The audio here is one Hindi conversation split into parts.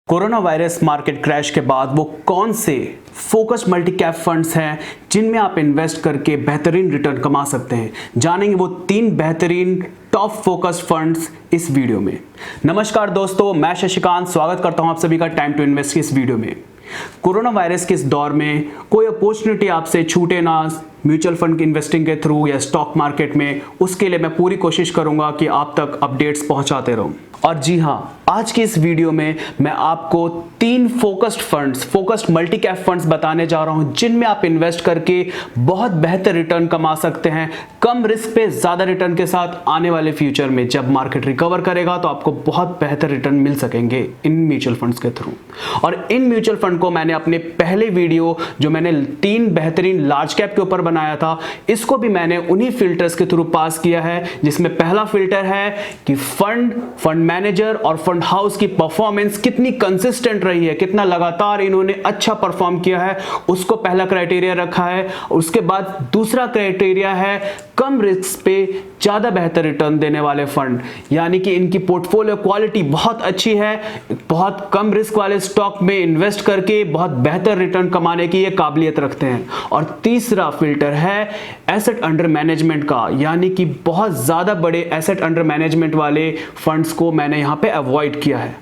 कोरोना वायरस मार्केट क्रैश के बाद वो कौन से फोकस्ड मल्टी कैप फंड्स हैं जिनमें आप इन्वेस्ट करके बेहतरीन रिटर्न कमा सकते हैं। जानेंगे वो 3 बेहतरीन टॉप फोकस्ड फंड्स इस वीडियो में। नमस्कार दोस्तों, मैं शशिकांत स्वागत करता हूं आप सभी का टाइम टू इन्वेस्ट की इस वीडियो में। कोरोना वायरस के इस दौर में कोई अपॉर्चुनिटी आपसे छूटे ना म्यूचुअल फंड की इन्वेस्टिंग के थ्रू या स्टॉक मार्केट में, उसके लिए मैं पूरी कोशिश करूंगा कि आप तक अपडेट्स पहुंचाते रहूं। और जी हां, आज की इस वीडियो में मैं आपको 3 फोकस्ड मल्टी कैप फंड्स बताने जा रहा हूं जिनमें आप इन्वेस्ट करके बहुत बेहतर रिटर्न कमा सकते हैं, कम रिस्क पे ज्यादा रिटर्न के साथ। आने वाले फ्यूचर में जब मार्केट रिकवर करेगा तो आपको बहुत बेहतर रिटर्न मिल सकेंगे इन म्यूचुअल फंड्स के थ्रू। और इन म्यूचुअल फंड को मैंने अपने पहले वीडियो जो मैंने 3 बेहतरीन लार्ज कैप के ऊपर बनाया था, इसको भी मैंने उन्हीं फिल्टर्स के थ्रू पास किया है, जिसमें पहला फिल्टर है कि फंड मैनेजर और फंड हाउस की परफॉर्मेंस कितनी कंसिस्टेंट रही है, कितना लगातार इन्होंने अच्छा परफॉर्म किया है, उसको पहला क्राइटेरिया रखा है। उसके बाद दूसरा क्राइटेरिया है कम रिस्क पे ज्यादा बेहतर रिटर्न देने वाले फंड, यानी कि इनकी पोर्टफोलियो क्वालिटी बहुत अच्छी है, बहुत कम रिस्क वाले स्टॉक में इन्वेस्ट करके बहुत बेहतर रिटर्न कमाने की ये काबिलियत रखते हैं। और तीसरा फिल्टर है एसेट अंडर मैनेजमेंट का, यानी कि बहुत ज्यादा बड़े एसेट अंडर मैनेजमेंट वाले फंड्स को मैंने यहां पे अवॉइड किया है।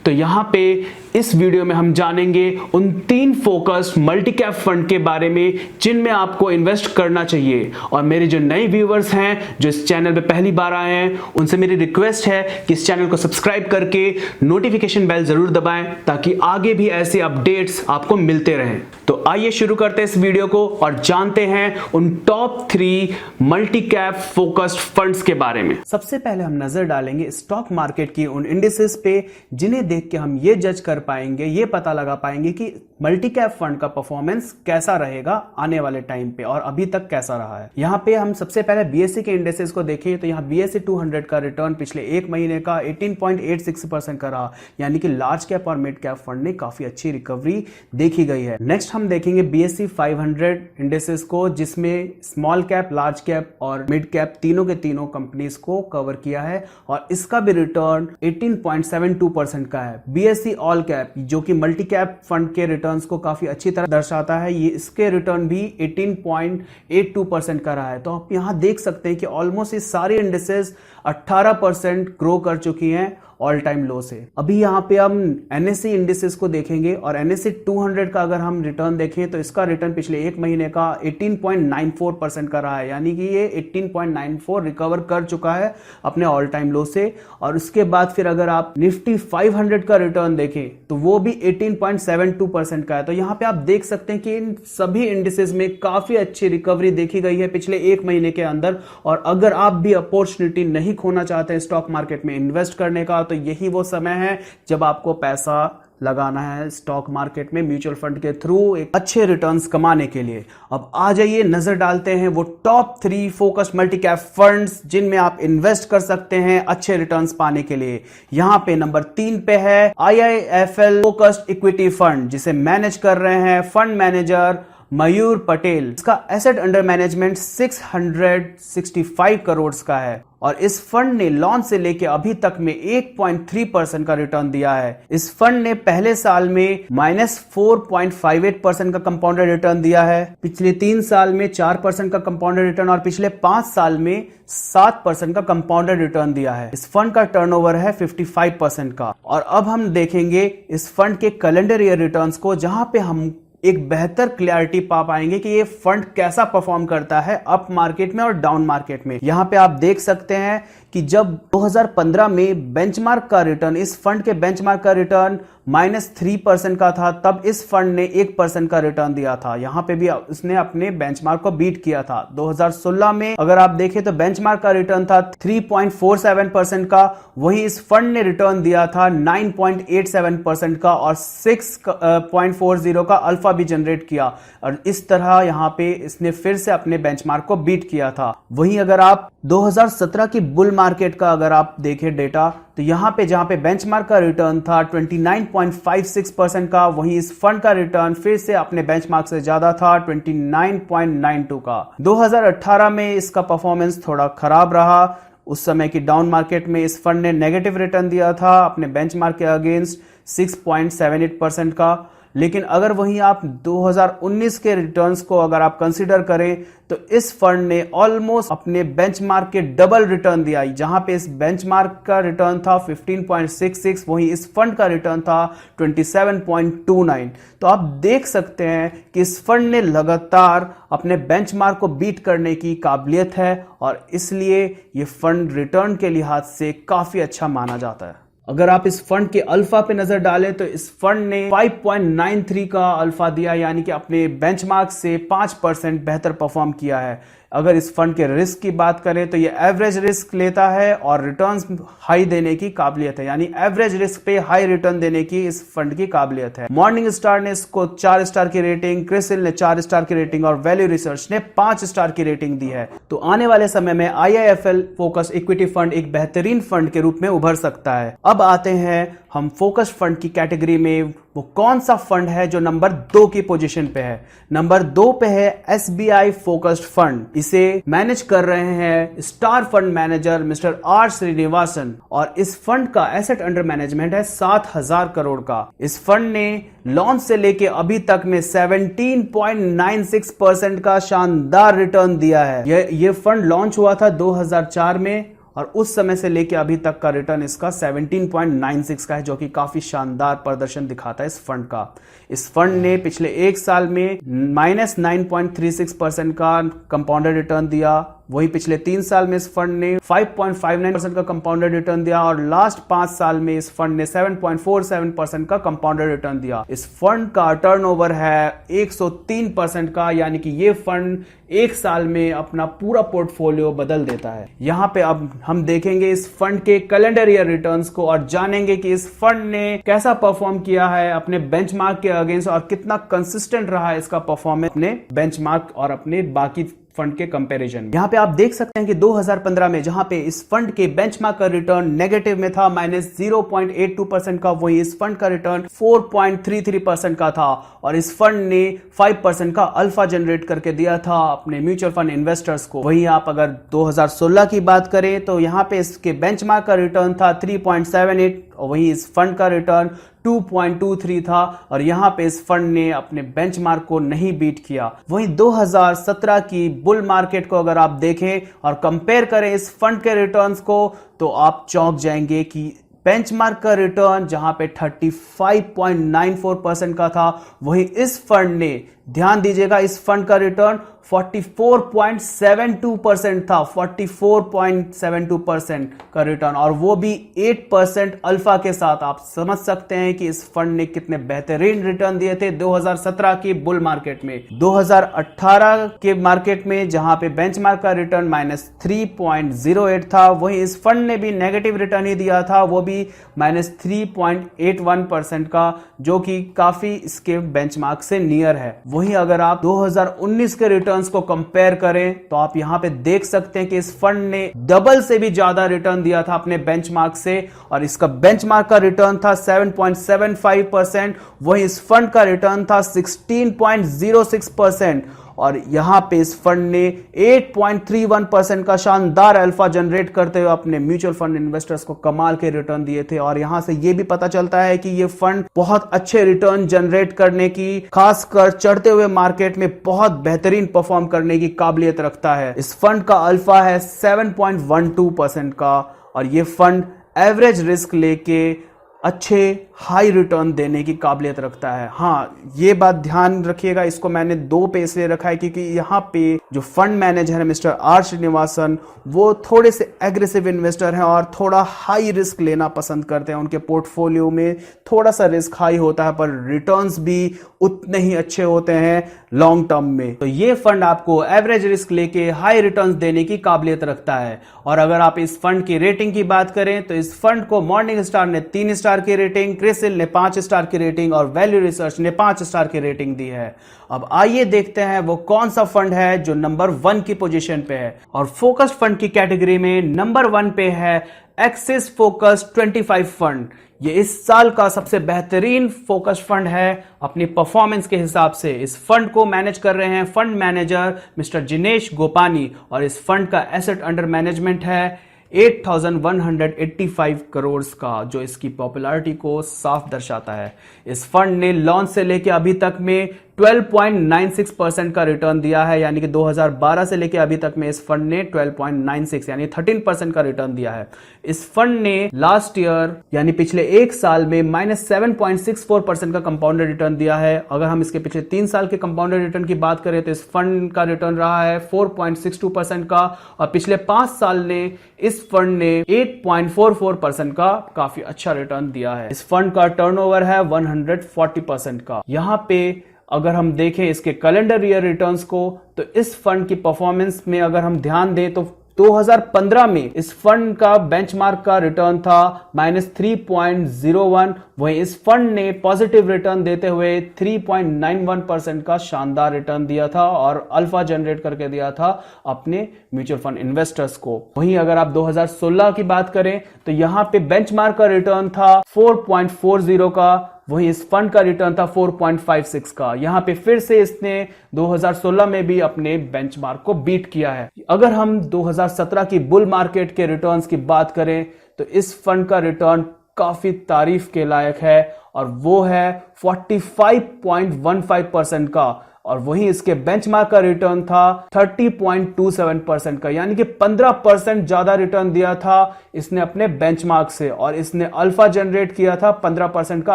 तो यहां पे इस वीडियो में हम जानेंगे उन 3 फोकस्ड मल्टी कैप फंड के बारे में जिनमें आपको इन्वेस्ट करना चाहिए। और मेरे जो नए व्यूअर्स हैं जो इस चैनल पे पहली बार आए हैं, उनसे मेरी रिक्वेस्ट है कि इस चैनल को सब्सक्राइब करके नोटिफिकेशन बेल जरूर दबाएं ताकि आगे भी ऐसे अपडेट्स आपको मिलते रहें। तो आइए शुरू करते हैं इस वीडियो को और जानते हैं उन top 3 multi cap focused funds के बारे में। सबसे पहले हम नजर डालेंगे स्टॉक मार्केट की उन इंडिसेस पे जिन्हें देख के हम ये जज कर पाएंगे, ये पता लगा पाएंगे कि मल्टी कैप फंड का परफॉर्मेंस कैसा रहेगा आने वाले टाइम पे और अभी तक कैसा रहा है। यहाँ पे हम सबसे पहले बीएसई के इंडेक्सेस को देखें तो यहाँ बीएसई 200 का रिटर्न पिछले 1 महीने का 18.86% का रहा, यानी कि लार्ज कैप और मिड कैप फंड ने काफी अच्छी रिकवरी देखी गई है। नेक्स्ट हम देखेंगे बीएसई 500 इंडेक्सेस को, जिसमें स्मॉल कैप, लार्ज कैप और मिड कैप तीनों के तीनों कंपनीज को कवर किया है और इसका भी रिटर्न 18.72% का है। बीएसई ऑल कैप जो कि मल्टी कैप फंड के रिटर्न्स को काफी अच्छी तरह दर्शाता है, ये इसके रिटर्न भी 18.82% का रहा है। तो आप यहां देख सकते हैं कि ऑलमोस्ट ये सारे इंडिसेस 18% ग्रो कर चुकी हैं ऑल टाइम लो से। अभी यहाँ पे हम एनएसई इंडिसेस को देखेंगे और एनएसई 200 का अगर हम रिटर्न देखें तो इसका रिटर्न पिछले 1 महीने का 18.94% का रहा है, यानी कि ये 18.94 रिकवर कर चुका है अपने ऑल टाइम लो से। और उसके बाद फिर अगर आप निफ्टी 500 का रिटर्न देखें तो वो भी 18.72% का है। तो यहाँ पे आप देख सकते हैं कि इन सभी इंडिसेस में काफी अच्छी रिकवरी देखी गई है पिछले 1 महीने के अंदर। और अगर आप भी अपॉर्चुनिटी नहीं खोना चाहते हैं स्टॉक मार्केट में इन्वेस्ट करने का, तो यही वो समय है जब आपको पैसा लगाना है स्टॉक मार्केट में म्यूचुअल फंड के थ्रू एक अच्छे रिटर्न्स कमाने के लिए। अब आ जाइए नजर डालते हैं वो top 3 focused multi cap funds जिनमें आप इन्वेस्ट कर सकते हैं अच्छे रिटर्न्स पाने के लिए। यहां पे नंबर 3 पे है IIFL फोकस्ड इक्विटी फंड, जिसे मैनेज कर रहे हैं फंड मैनेजर मयूर पटेल। इसका एसेट अंडर मैनेजमेंट 665 करोड़ का है और इस फंड ने लॉन्च से लेके अभी तक में 8.3% का रिटर्न दिया है। इस फंड ने पहले साल में -4.58% का कंपाउंडेड रिटर्न दिया है, पिछले 3 साल में 4% का कंपाउंडेड रिटर्न और पिछले 5 साल में 7% का कंपाउंडेड रिटर्न दिया है। इस फंड का टर्नओवर है 55% का। और अब हम देखेंगे इस फंड के कैलेंडर ईयर रिटर्न्स को, जहां पे हम एक बेहतर क्लैरिटी पा पाएंगे कि ये फंड कैसा परफॉर्म करता है अप मार्केट में और डाउन मार्केट में। यहां पे आप देख सकते हैं कि जब 2015 में बेंचमार्क का रिटर्न, इस फंड के बेंचमार्क का रिटर्न -3% का था, तब इस फंड ने 1% का रिटर्न दिया था। यहां पे भी उसने अपने बेंचमार्क को बीट किया था। 2016 में अगर आप देखें तो बेंचमार्क का रिटर्न था 3.47% का, वहीं इस फंड ने रिटर्न दिया था 9.87% का और 6.40 का अल्फा भी जनरेट किया। और इस तरह यहां पे इसने फिर से अपने बेंचमार्क को बीट किया था। वहीं अगर आप 2017 की बुल मार्केट का अगर आप देखें डेटा, तो यहां पे जहां पे बेंचमार्क का रिटर्न था 29.56% का, वहीं इस फंड का रिटर्न फिर से अपने बेंचमार्क से ज्यादा था 29.92 का। 2018 में इसका परफॉर्मेंस थोड़ा खराब रहा, उस समय की डाउन मार्केट में इस फंड ने नेगेटिव रिटर्न दिया था अपने बेंचमार्क के अगेंस्ट 6.78% का। लेकिन अगर वहीं आप 2019 के रिटर्न्स को अगर आप कंसीडर करें तो इस फंड ने ऑलमोस्ट अपने बेंचमार्क के डबल रिटर्न दिया। जहां पे इस बेंचमार्क का रिटर्न था 15.66, वहीं इस फंड का रिटर्न था 27.29। तो आप देख सकते हैं कि इस फंड ने लगातार अपने बेंचमार्क को बीट करने की काबिलियत है और इसलिए ये फंड रिटर्न के लिहाज से काफी अच्छा माना जाता है। अगर आप इस फंड के अल्फा पे नजर डालें तो इस फंड ने 5.93 का अल्फा दिया, यानी कि अपने बेंचमार्क से 5% बेहतर परफॉर्म किया है। अगर इस फंड के रिस्क की बात करें तो ये एवरेज रिस्क लेता है और रिटर्न्स हाई देने की काबिलियत है, यानी एवरेज रिस्क पे हाई रिटर्न देने की इस फंड की काबिलियत है। मॉर्निंग स्टार ने इसको 4 स्टार की रेटिंग, क्रिसिल ने 4 स्टार की रेटिंग और वैल्यू रिसर्च ने 5 स्टार की रेटिंग दी है। तो आने वाले समय में IIFL फोकस इक्विटी फंड एक बेहतरीन फंड के रूप में उभर सकता है। अब आते हैं हम फोकस फंड की कैटेगरी में, वो कौन सा फंड है जो नंबर 2 की पोजीशन पे है। नंबर 2 पे है SBI फोकस्ड फंड। इसे मैनेज कर रहे हैं star fund manager mister R Srinivasan और इस फंड का एसेट अंडर मैनेजमेंट है 7,000 करोड़ का। इस फंड ने लॉन्च से लेके अभी तक में 17.96% का शानदार रिटर्न दिया है। ये फंड लॉन्च हुआ था 2004 में और उस समय से लेके अभी तक का रिटर्न इसका 17.96 का है, जो कि काफी शानदार प्रदर्शन दिखाता है इस फंड का। इस फंड ने पिछले एक साल में -9.36% का कंपाउंडेड रिटर्न दिया। वही पिछले 3 साल में इस फंड ने 5.59% का कंपाउंडेड रिटर्न दिया और लास्ट 5 साल में इस फंड ने 7.47% का कंपाउंडेड रिटर्न दिया। इस फंड का टर्नओवर है 103% का, यानी कि ये फंड एक साल में अपना पूरा पोर्टफोलियो बदल देता है। यहां पे अब हम देखेंगे इस फंड के कैलेंडर ईयर रिटर्न्स को और जानेंगे कि इस फंड ने कैसा परफॉर्म किया है अपने बेंचमार्क के अगेंस्ट और कितना कंसिस्टेंट रहा है इसका परफॉर्मेंस अपने बेंचमार्क और अपने बाकी फंड के कंपैरिजन। यहां पे आप देख सकते हैं कि 2015 में जहां पे इस फंड के बेंचमार्क का रिटर्न नेगेटिव में था -0.82% का, वही इस फंड का रिटर्न 4.33% का था और इस फंड ने 5% का अल्फा जनरेट करके दिया था अपने म्यूचुअल फंड इन्वेस्टर्स को। वहीं आप अगर 2016 की बात करें तो यहां पे इसके बेंचमार्क का रिटर्न था 3.78 और वहीं इस फंड का रिटर्न 2.23 था और यहां पे इस फंड ने अपने बेंचमार्क को नहीं बीट किया। वहीं 2017 की बुल मार्केट को अगर आप देखें और कंपेयर करें इस फंड के रिटर्न्स को तो आप चौंक जाएंगे कि बेंचमार्क का रिटर्न जहां पे 35.94% का था, वहीं इस फंड ने, ध्यान दीजिएगा, इस फंड का रिटर्न 44.72% था। 44.72% का रिटर्न और वो भी 8% अल्फा के साथ। आप समझ सकते हैं कि इस फंड ने कितने बेहतरीन रिटर्न दिए थे 2017 की बुल मार्केट में। 2018 के मार्केट में जहां पे बेंचमार्क का रिटर्न -3.08 था, वहीं इस फंड ने भी नेगेटिव रिटर्न ही दिया था, वो भी -3.81% का, जो कि काफी इसके बेंचमार्क से नियर है। वहीं अगर आप 2019 के रिटर्न्स को कंपेयर करें तो आप यहां पे देख सकते हैं कि इस फंड ने डबल से भी ज्यादा रिटर्न दिया था अपने बेंचमार्क से और इसका बेंचमार्क का रिटर्न था 7.75%, वहीं इस फंड का रिटर्न था 16.06% और यहां पे इस फंड ने 8.31% का शानदार अल्फा जनरेट करते हुए अपने म्यूचुअल फंड इन्वेस्टर्स को कमाल के रिटर्न दिए थे। और यहां से यह भी पता चलता है कि ये फंड बहुत अच्छे रिटर्न जनरेट करने की, खासकर चढ़ते हुए मार्केट में बहुत बेहतरीन परफॉर्म करने की काबिलियत रखता है। इस फंड का अल्फा है 7.12% का और ये फंड एवरेज रिस्क लेके अच्छे हाई रिटर्न देने की काबिलियत रखता है। हाँ, ये बात ध्यान रखिएगा, इसको मैंने 2 पे इसलिए रखा है क्योंकि यहाँ पे जो फंड मैनेजर है मिस्टर आर श्रीनिवासन, वो थोड़े से एग्रेसिव इन्वेस्टर हैं और थोड़ा हाई रिस्क लेना पसंद करते हैं। उनके पोर्टफोलियो में थोड़ा सा रिस्क हाई होता है पर रिटर्न्स भी उतने ही अच्छे होते हैं लॉन्ग टर्म में। तो ये फंड आपको एवरेज रिस्क लेके हाई रिटर्न्स देने की काबिलियत रखता है। और अगर आप इस फंड की रेटिंग की बात करें तो इस फंड को मॉर्निंग स्टार ने 3 स्टार की रेटिंग, क्रिसिल ने 5 स्टार की रेटिंग और वैल्यू रिसर्च ने 5 स्टार की रेटिंग दी है। अब आइए देखते हैं वो कौन सा फंड है जो नंबर 1 की पोजीशन पे है। और फोकस्ड फंड की कैटेगरी में नंबर 1 पे है एक्सिस फोकस 25 फंड। ये इस साल का सबसे बेहतरीन फोकस फंड है अपनी परफॉर्मेंस के हिसाब से। इस फंड को मैनेज कर रहे हैं fund manager mister Jinesh Gopani और इस फंड का एसेट अंडर मैनेजमेंट है 8,185 करोड़ का, जो इसकी पॉपुलैरिटी को साफ दर्शाता है। इस फंड ने लॉन्च से लेकर अभी तक में 12.96% का रिटर्न दिया है, यानी कि 2012 से लेकर अभी तक में इस फंड ने 12.96 यानी 13% का रिटर्न दिया है। इस फंड ने लास्ट ईयर यानी पिछले एक साल में -7.64% का कंपाउंडेड रिटर्न दिया है। अगर हम इसके पिछले 3 साल के कंपाउंडेड रिटर्न की बात करें तो इस फंड का रिटर्न रहा है 4.62% का, और पिछले 5 साल ने इस फंड ने 8.44% का काफी अच्छा रिटर्न दिया है। इस फंड का टर्नओवर है 140% का। यहां पे अगर हम देखें इसके कैलेंडर ईयर रिटर्न्स को, तो इस फंड की परफॉर्मेंस में अगर हम ध्यान दें तो 2015 में इस फंड का बेंचमार्क का रिटर्न था -3.01, वहीं इस फंड ने पॉजिटिव रिटर्न देते हुए 3.91% का शानदार रिटर्न दिया था और अल्फा जनरेट करके दिया था अपने म्यूचुअल फंड इन्वेस्टर्स को। वहीं अगर आप 2016 की बात करें तो यहां पे बेंचमार्क का रिटर्न था 4.40 का, वहीं इस फंड का रिटर्न था 4.56 का। यहां पे फिर से इसने 2016 में भी अपने बेंचमार्क को बीट किया है। अगर हम 2017 की बुल मार्केट के रिटर्न्स की बात करें तो इस फंड का रिटर्न काफी तारीफ के लायक है और वो है 45.15% का, और वहीं इसके बेंचमार्क का रिटर्न था 30.27% का, यानी कि 15% ज्यादा रिटर्न दिया था इसने अपने बेंचमार्क से, और इसने अल्फा जनरेट किया था 15% का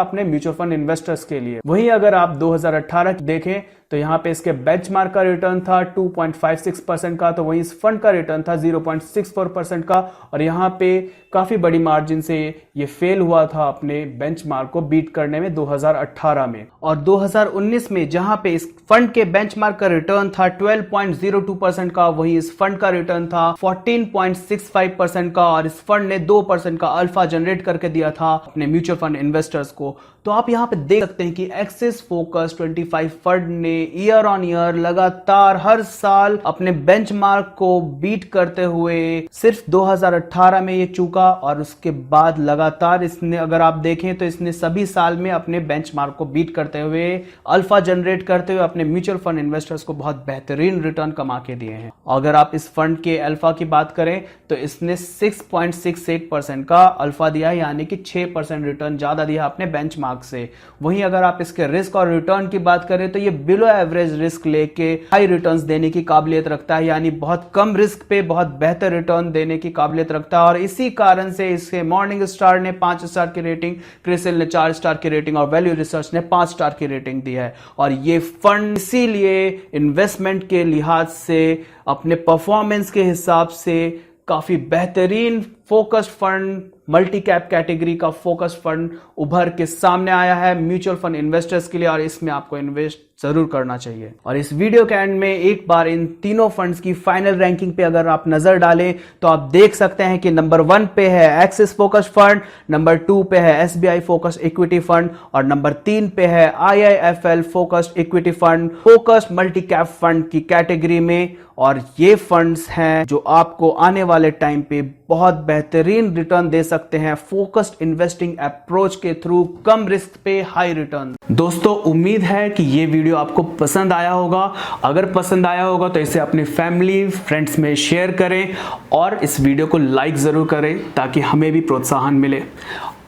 अपने म्यूचुअल फंड इन्वेस्टर्स के लिए। वहीं अगर आप 2018 देखें तो यहां पे इसके बेंचमार्क का रिटर्न था 2.56% का, तो वहीं इस फंड का रिटर्न था 0.64% का, और यहां पे काफी बड़ी मार्जिन से ये फेल हुआ था अपने बेंचमार्क को बीट करने में 2018 में। और 2019 में जहां पे इस फंड के बेंचमार्क का रिटर्न था 12.02% का, वहीं इस फंड का रिटर्न था 14.65% का, और इस फंड ने 2% का अल्फा जनरेट करके दिया था अपने म्यूचुअल फंड इन्वेस्टर्स को। तो आप यहां पे देख सकते हैं कि एक्सिस फोकस 25 फंड ने ईयर ऑन ईयर लगातार हर साल अपने बेंचमार्क को बीट करते हुए सिर्फ 2018 में ये चूका, और उसके बाद लगातार इसने, अगर आप देखें तो इसने सभी साल में अपने बेंचमार्क को बीट करते हुए अल्फा जनरेट करते हुए अपने म्यूचुअल फंड इन्वेस्टर्स को बहुत बेहतरीन रिटर्न कमा के दिए हैं। अगर आप इस फंड के अल्फा की बात करें तो इसने 6.68% का अल्फा दिया, यानी कि 6% रिटर्न ज्यादा दिया अपने बेंचमार्क से। वहीं अगर आप इसके रिस्क और रिटर्न की बात करें तो ये बिलो एवरेज रिस्क लेके हाई रिटर्न्स देने की काबिलियत रखता है, यानी बहुत कम रिस्क पे बहुत बेहतर रिटर्न देने की काबिलियत रखता है, और इसी कारण से इसके मॉर्निंग स्टार ने 5 स्टार की रेटिंग, क्रिसिल ने 4 स्टार की रेटिंग और वैल्यू रिसर्च ने 5 स्टार की रेटिंग दी है। और ये फंड इसीलिए इन्वेस्टमेंट के लिहाज से, अपने परफॉर्मेंस के हिसाब से काफी बेहतरीन focused fund, multi cap category का फोकस्ड फंड उभर के सामने आया है म्यूचुअल फंड इन्वेस्टर्स के लिए, और इसमें आपको इन्वेस्ट जरूर करना चाहिए। और इस वीडियो के एंड में एक बार इन तीनों फंड्स की फाइनल रैंकिंग पे अगर आप नजर डालें तो आप देख सकते हैं कि नंबर 1 पे है एक्सिस फोकस्ड फंड, नंबर 2 पे है एसबीआई फोकस्ड इक्विटी फंड, और नंबर 3 पे है IIFL focused equity fund, focused multi cap fund की कैटेगरी में। और ये फंड्स हैं जो आपको आने वाले टाइम पे बहुत बेहतरीन रिटर्न दे सकते हैं फोकस्ड इन्वेस्टिंग अप्रोच के थ्रू, कम रिस्क पे हाई रिटर्न। दोस्तों, उम्मीद है कि ये वीडियो आपको पसंद आया होगा। अगर पसंद आया होगा तो इसे अपने फैमिली फ्रेंड्स में शेयर करें और इस वीडियो को लाइक जरूर करें ताकि हमें भी प्रोत्साहन मिले।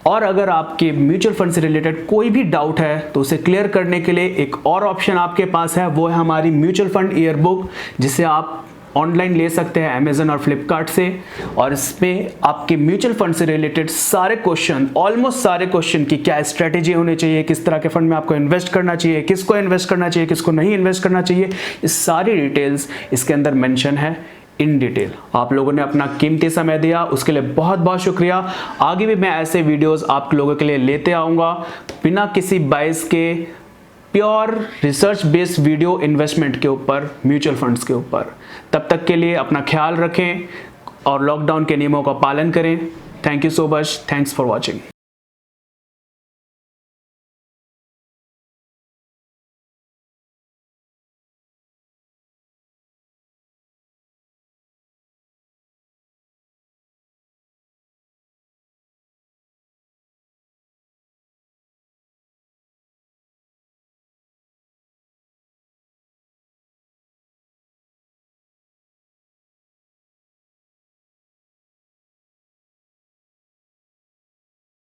और अगर आपके म्यूचुअल फंड से रिलेटेड कोई भी डाउट है तो उसे क्लियर करने के लिए एक और ऑप्शन आपके पास है, वो है हमारी म्यूचुअल फंड ईयर बुक, जिसे आप ऑनलाइन ले सकते हैं अमेजन और फ्लिपकार्ट से। और इसमें आपके म्यूचुअल फंड से रिलेटेड सारे क्वेश्चन, ऑलमोस्ट सारे क्वेश्चन की क्या स्ट्रेटेजी होनी चाहिए, किस तरह के फंड में आपको इन्वेस्ट करना चाहिए, किसको इन्वेस्ट करना चाहिए, किसको नहीं इन्वेस्ट करना चाहिए, इस सारी डिटेल्स इसके अंदर मेंशन है इन डिटेल। आप लोगों ने अपना कीमती समय दिया, उसके लिए बहुत बहुत शुक्रिया। आगे भी मैं ऐसे वीडियोस आप लोगों के लिए लेते आऊँगा बिना किसी बायस के, pure research based video investment के ऊपर, म्यूचुअल फंड्स के ऊपर। तब तक के लिए अपना ख्याल रखें और लॉकडाउन के नियमों का पालन करें। Thank you so much, thanks for watching.